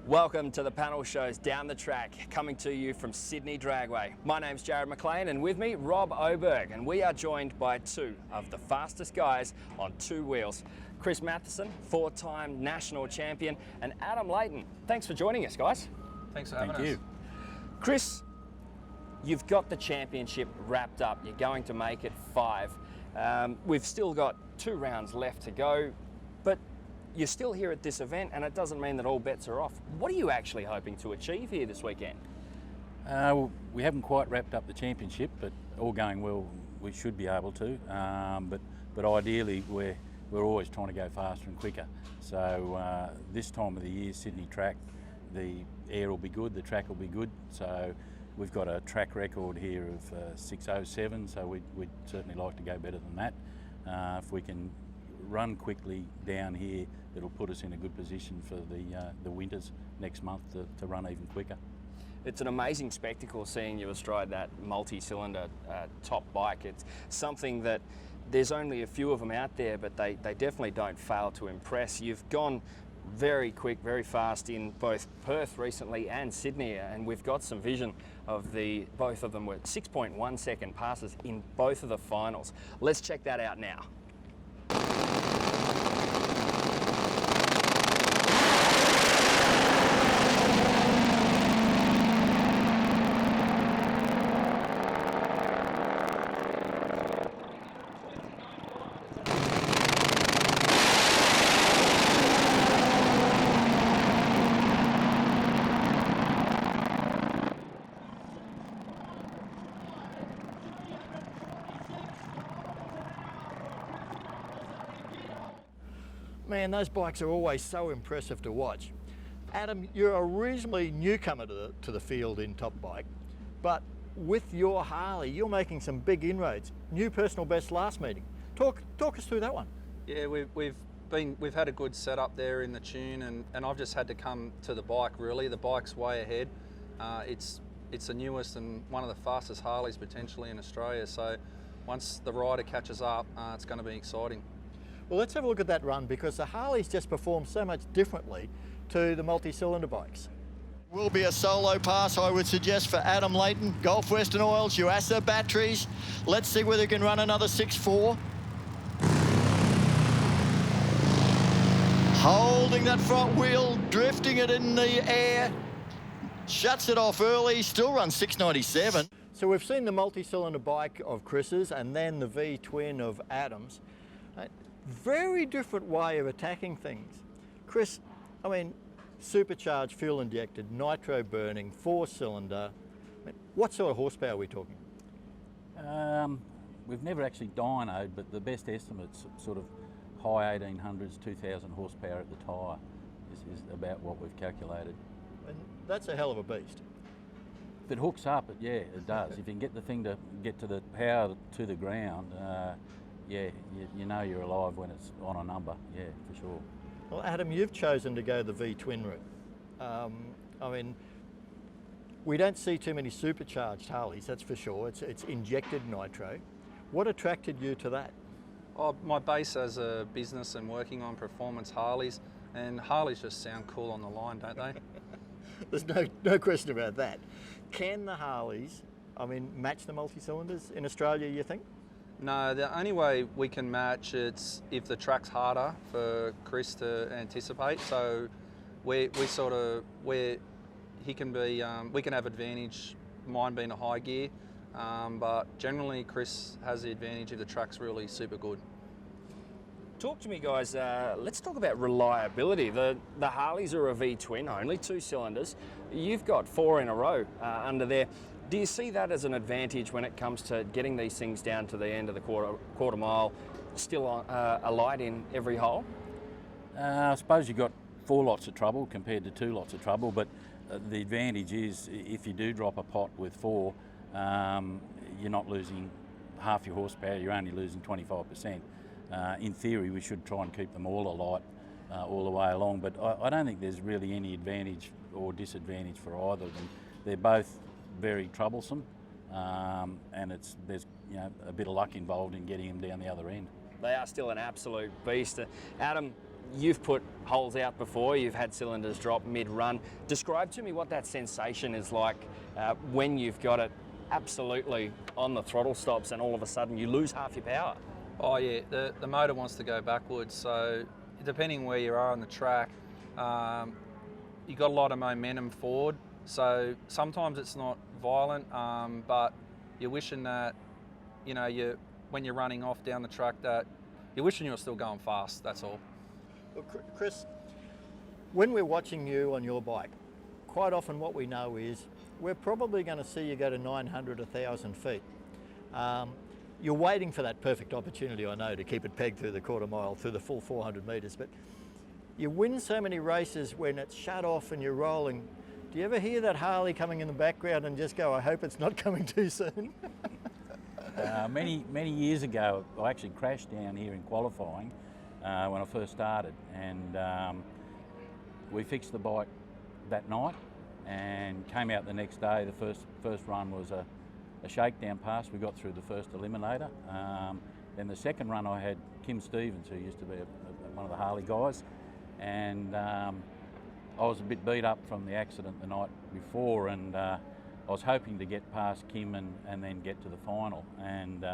Welcome to the panel shows Down the Track, coming to you from Sydney Dragway. My name's Jared McLean, and with me, Rob Oberg, and we are joined by two of the fastest guys on two wheels. Chris Matheson, four-time national champion, and Adam Layton. Thanks for joining us, guys. Thanks for having us. Thank you. Chris, you've got the championship wrapped up. You're going to make it 5. We've still got 2 rounds left to go, but you're still here at this event, and it doesn't mean that all bets are off. What are you actually hoping to achieve here this weekend? Well, we haven't quite wrapped up the championship, but all going well, we should be able to. But ideally, we're always trying to go faster and quicker. So this time of the year, Sydney track, the air will be good, the track will be good. So we've got a track record here of 6:07, so we'd certainly like to go better than that. If we can run quickly down here, it'll put us in a good position for the winters next month to run even quicker. It's an amazing spectacle seeing you astride that multi-cylinder top bike. It's something that there's only a few of them out there, but they definitely don't fail to impress. You've gone very quick, very fast in both Perth recently and Sydney, and we've got some vision of both of them were 6.1 second passes in both of the finals. Let's check that out now. Man, those bikes are always so impressive to watch. Adam, you're a reasonably newcomer to the field in top bike, but with your Harley, you're making some big inroads. New personal best last meeting. Talk us through that one. Yeah, we've had a good setup there in the tune, and I've just had to come to the bike really. The bike's way ahead. It's the newest and one of the fastest Harleys potentially in Australia. So once the rider catches up, it's going to be exciting. Well, let's have a look at that run, because the Harleys just perform so much differently to the multi-cylinder bikes. Will be a solo pass, I would suggest, for Adam Layton. Gulf Western Oils, Yuasa batteries. Let's see whether he can run another 6.4. Holding that front wheel, drifting it in the air. Shuts it off early, still runs 6.97. So we've seen the multi-cylinder bike of Chris's and then the V-twin of Adam's. Very different way of attacking things. Chris, I mean, supercharged, fuel injected, nitro burning, 4-cylinder. I mean, what sort of horsepower are we talking? We've never actually dynoed, but the best estimate's sort of high 1800s, 2000 horsepower at the tyre is about what we've calculated. And that's a hell of a beast. If it hooks up, it does. If you can get the thing to get to the power to the ground, yeah, you know you're alive when it's on a number, yeah, for sure. Well, Adam, you've chosen to go the V-twin route. I mean, we don't see too many supercharged Harleys, that's for sure. It's injected nitro. What attracted you to that? Oh, my base as a business and working on performance Harleys, and Harleys just sound cool on the line, don't they? There's no question about that. Can the Harleys, I mean, match the multi-cylinders in Australia, you think? No, the only way we can match it's if the track's harder for Chris to anticipate. So he can be, we can have advantage, mine being a high gear, but generally Chris has the advantage if the track's really super good. Talk to me, guys. Let's talk about reliability. The Harleys are a V-twin, only 2 cylinders. You've got 4 in a row under there. Do you see that as an advantage when it comes to getting these things down to the end of the quarter mile, still a light in every hole? I suppose you've got 4 lots of trouble compared to 2 lots of trouble, but the advantage is if you do drop a pot with 4, you're not losing half your horsepower, you're only losing 25%. In theory, we should try and keep them all alight all the way along, but I don't think there's really any advantage or disadvantage for either of them. They're both very troublesome, and there's a bit of luck involved in getting them down the other end. They are still an absolute beast. Adam, you've put holes out before, you've had cylinders drop mid-run. Describe to me what that sensation is like when you've got it absolutely on the throttle stops and all of a sudden you lose half your power. Oh yeah, the motor wants to go backwards, so depending where you are on the track, you've got a lot of momentum forward, so sometimes it's not violent, but you're wishing that, you know, when you're running off down the track, that you're wishing you're still going fast, that's all. Well, Chris, when we're watching you on your bike, quite often what we know is we're probably going to see you go to 900, 1,000 feet. You're waiting for that perfect opportunity, I know, to keep it pegged through the quarter mile, through the full 400 metres, but you win so many races when it's shut off and you're rolling. Do you ever hear that Harley coming in the background and just go, I hope it's not coming too soon? Many years ago, I actually crashed down here in qualifying when I first started, and we fixed the bike that night and came out the next day. The first run was a shakedown pass. We got through the first eliminator. Then the second run I had Kim Stevens, who used to be one of the Harley guys, and I was a bit beat up from the accident the night before, and I was hoping to get past Kim and then get to the final. And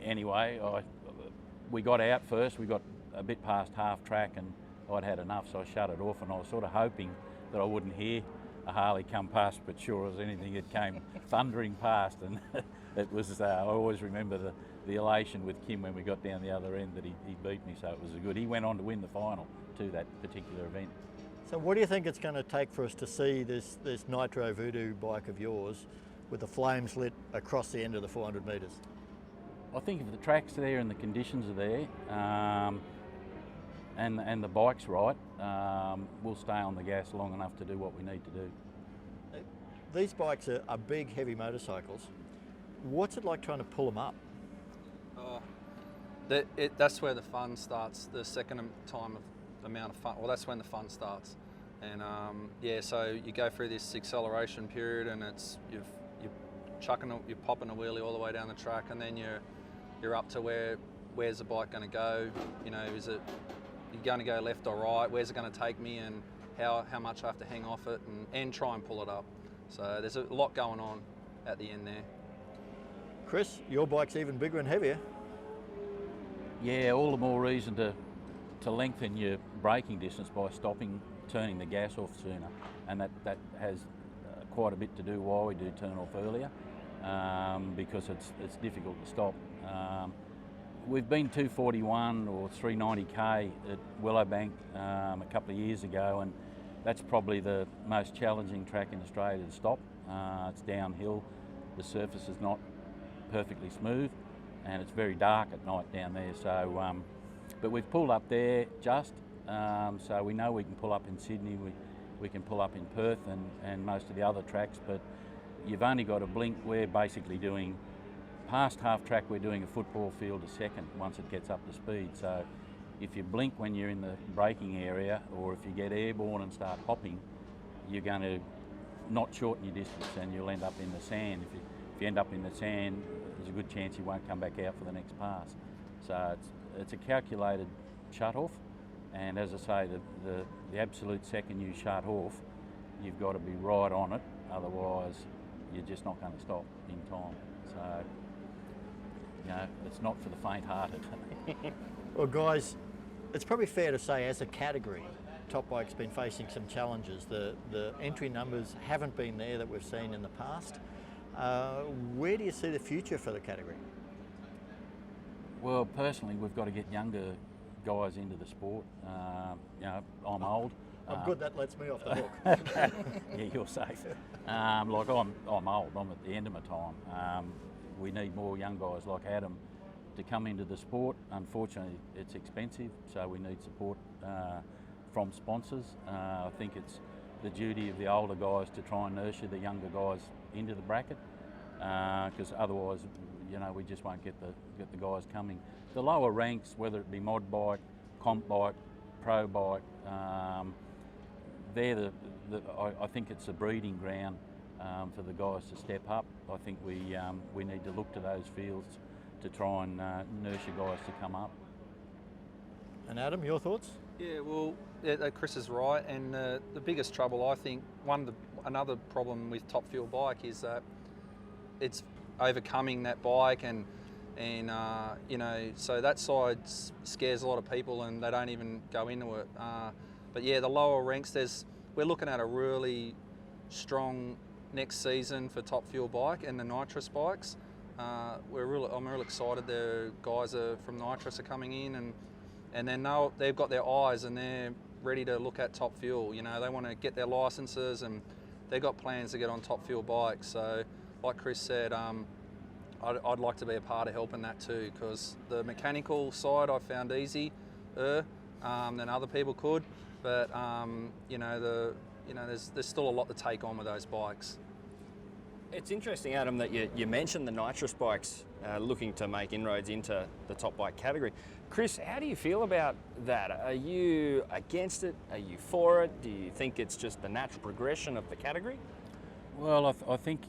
anyway, we got out first. We got a bit past half track and I'd had enough, so I shut it off, and I was sort of hoping that I wouldn't hear a Harley come past, but sure as anything it came thundering past, and it was, I always remember the elation with Kim when we got down the other end that he beat me, so it was good. He went on to win the final to that particular event. So what do you think it's going to take for us to see this Nitro Voodoo bike of yours with the flames lit across the end of the 400 metres? I think if the track's there and the conditions are there, and the bike's right, we'll stay on the gas long enough to do what we need to do. These bikes are big, heavy motorcycles. What's it like trying to pull them up? That's where the fun starts. The second amount of fun. Well, that's when the fun starts. And yeah, so you go through this acceleration period, and you're popping a wheelie all the way down the track, and then you're up to where's the bike going to go? You know, is it you're going to go left or right? Where's it going to take me, and how much I have to hang off it and try and pull it up. So there's a lot going on at the end there. Chris, your bike's even bigger and heavier. Yeah, all the more reason to lengthen your braking distance by turning the gas off sooner, and that has quite a bit to do why we do turn off earlier, because it's difficult to stop. We've been 241 or 390k at Willowbank a couple of years ago, and that's probably the most challenging track in Australia to stop. It's downhill, the surface is not perfectly smooth, and it's very dark at night down there. So, but we've pulled up there so we know we can pull up in Sydney, we can pull up in Perth and most of the other tracks, but you've only got to blink. We're basically doing, past half track, we're doing a football field a second once it gets up to speed. So if you blink when you're in the braking area, or if you get airborne and start hopping, you're going to not shorten your distance and you'll end up in the sand. If you end up in the sand, there's a good chance you won't come back out for the next pass. So it's a calculated shut off, and as I say, the absolute second you shut off, you've got to be right on it, otherwise you're just not going to stop in time. So, you know, it's not for the faint-hearted. Well, guys, it's probably fair to say, as a category, Top Bike's been facing some challenges. The entry numbers haven't been there that we've seen in the past. Where do you see the future for the category? Well, personally, we've got to get younger guys into the sport. You know, I'm old. I'm good, that lets me off the hook. Yeah, you're safe. Like I'm old, I'm at the end of my time. We need more young guys like Adam to come into the sport. Unfortunately, it's expensive, so we need support from sponsors. I think it's the duty of the older guys to try and nurture the younger guys into the bracket, because otherwise, you know, we just won't get the guys coming. The lower ranks, whether it be mod bike, comp bike, pro bike, I think it's a breeding ground for the guys to step up. I think we need to look to those fields to try and nurture guys to come up. And Adam, your thoughts? Yeah, well, Chris is right, and the biggest trouble, I think, another problem with Top Fuel bike is that it's overcoming that bike, and you know, so that side scares a lot of people, and they don't even go into it. But yeah, the lower ranks, we're looking at a really strong next season for Top Fuel bike and the nitrous bikes. I'm real excited. The guys from nitrous are coming in, and then they've got their eyes and they're ready to look at Top Fuel. You know, they want to get their licenses and they've got plans to get on Top Fuel bikes. So, like Chris said, I'd like to be a part of helping that too, because the mechanical side I found easier than other people could, but you know, there's still a lot to take on with those bikes. It's interesting, Adam, that you mentioned the nitrous bikes looking to make inroads into the top bike category. Chris, how do you feel about that? Are you against it? Are you for it? Do you think it's just the natural progression of the category? Well, I think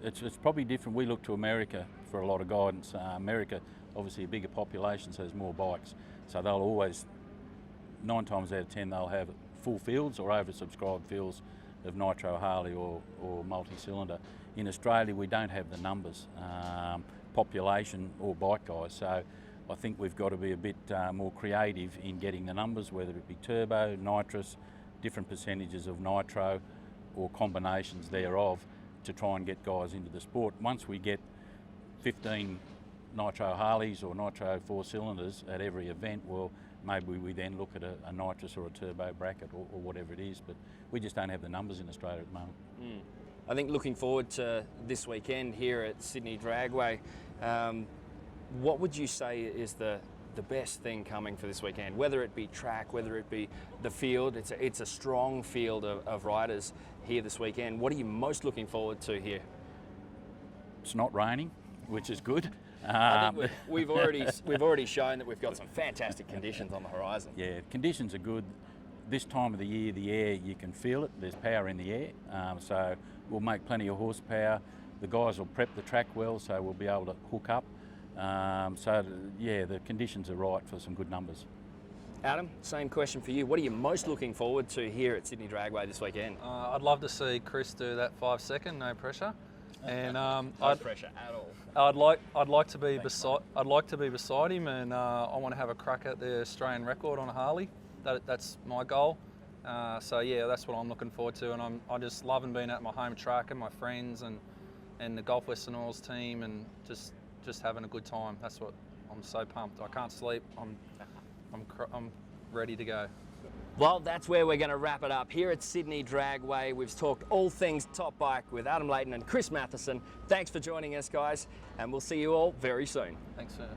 it's probably different. We look to America for a lot of guidance. America, obviously a bigger population, so there's more bikes. So they'll always, 9 times out of 10, they'll have full fields or oversubscribed fields of nitro Harley or multi-cylinder. In Australia, we don't have the numbers, population or bike guys. So I think we've got to be a bit more creative in getting the numbers, whether it be turbo, nitrous, different percentages of nitro or combinations thereof, to try and get guys into the sport. Once we get 15 nitro Harleys or nitro 4-cylinders at every event, well, maybe we then look at a nitrous or a turbo bracket or whatever it is, but we just don't have the numbers in Australia at the moment. I think looking forward to this weekend here at Sydney Dragway, what would you say is the best thing coming for this weekend? Whether it be track, whether it be the field, it's a strong field of riders here this weekend. What are you most looking forward to here? It's not raining, which is good. I think we've already shown that we've got some fantastic conditions on the horizon. Yeah, conditions are good. This time of the year, the air, you can feel it. There's power in the air, so we'll make plenty of horsepower. The guys will prep the track well, so we'll be able to hook up. So yeah, the conditions are right for some good numbers. Adam, same question for you. What are you most looking forward to here at Sydney Dragway this weekend? I'd love to see Chris do that 5-second, no pressure, and No pressure at all. I'd like to be beside him, and I want to have a crack at the Australian record on a Harley. That's my goal. So yeah, that's what I'm looking forward to, and I just loving being at my home track and my friends and the Golf Western Oils team, and just having a good time. That's what I'm so pumped. I can't sleep. I'm ready to go. Well, that's where we're going to wrap it up here at Sydney Dragway. We've talked all things top bike with Adam Layton and Chris Matheson. Thanks for joining us, guys, and we'll see you all very soon. Thanks, sir.